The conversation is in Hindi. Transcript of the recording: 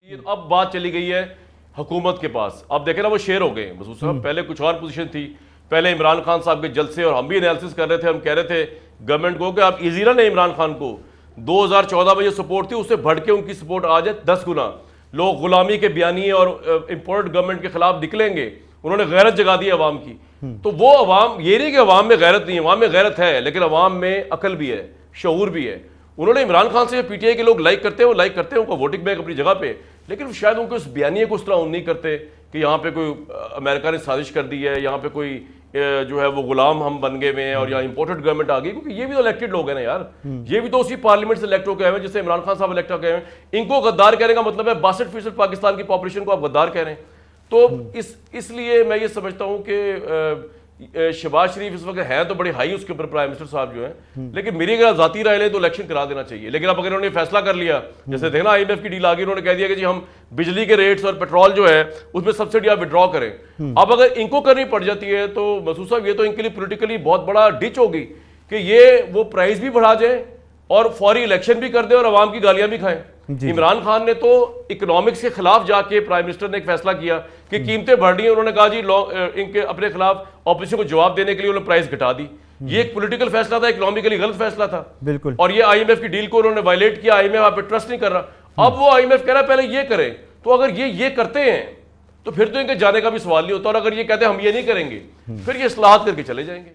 अब बात चली गई है हुकूमत के पास। अब देखे ना वो शेर हो गए मसूद साहब। पहले कुछ और पोजीशन थी, पहले इमरान खान साहब के जलसे, और हम भी एनालिसिस कर रहे थे, हम कह रहे थे गवर्नमेंट को कि आप इजी ना नहीं, इमरान खान को 2014 में जो सपोर्ट थी उससे बढ़ के उनकी सपोर्ट आ जाए 10 गुना। लोग गुलामी के बयानिए और इंपोर्टेड गवर्नमेंट के खिलाफ निकलेंगे। उन्होंने गैरत जगा दी अवाम की। तो वो अवाम, ये नहीं कि अवाम में गैरत नहीं है, अवाम में गैरत है, लेकिन अवाम में अकल भी है, शऊर भी है। उन्होंने इमरान खान से पीटीआई के लोग लाइक करते हैं, वो लाइक करते हैं, उनको वोटिंग बैंक अपनी जगह पे, लेकिन शायद उनको उस बयानिए को उस तरह नहीं करते कि यहाँ पे कोई अमेरिका ने साजिश कर दी है, यहाँ पे कोई जो है वो गुलाम हम बन गए हैं और यहाँ इंपोर्टेड गवर्नमेंट आ गई। क्योंकि ये भी तो इलेक्टेड लोग हैं ना यार, ये भी तो उसी पार्लियामेंट से इलेक्ट हो गए हैं जिससे इमरान खान साहब इलेक्ट हो गए हैं। इनको गद्दार कहने का मतलब है 62% पाकिस्तान की पॉपुलेशन को आप गद्दार कह रहे हैं। तो इसलिए मैं ये समझता हूँ कि शहबाज शरीफ इस वक्त है तो बड़ी हाई उसके ऊपर प्राइम मिनिस्टर साहब जो हैं, लेकिन मेरी अगर जाती राय ले तो इलेक्शन करा देना चाहिए। लेकिन अब अगर उन्होंने फैसला कर लिया, जैसे देखना IMF की डील आ गई, उन्होंने कह दिया कि जी हम बिजली के रेट्स और पेट्रोल जो है उसमें सब्सिडी आप विड्रॉ करें। अब अगर इनको करनी पड़ जाती है तो मसूद साहब ये तो इनके लिए पोलिटिकली बहुत बड़ा डिच होगी कि ये वो प्राइस भी बढ़ा जाए और फौरी इलेक्शन भी कर दे और आवाम की गालियां भी खाएं। इमरान खान ने तो इकोनॉमिक्स के खिलाफ जाके प्राइम मिनिस्टर ने एक फैसला किया कि कीमतें बढ़ रही हैं, उन्होंने कहा जी इनके अपने खिलाफ ऑपोजिशन को जवाब देने के लिए उन्होंने प्राइस घटा दी। ये एक पॉलिटिकल फैसला था, इकोनॉमिकली गलत फैसला था बिल्कुल। और ये IMF की डील को उन्होंने वायलेट किया। IMF आप पे ट्रस्ट नहीं कर रहा। अब वो IMF कह रहा है पहले ये करें। तो अगर ये करते हैं तो फिर तो इनके जाने का भी सवाल नहीं होता, और अगर ये कहते हैं हम ये नहीं करेंगे फिर ये इस्लाहात करके चले जाएंगे।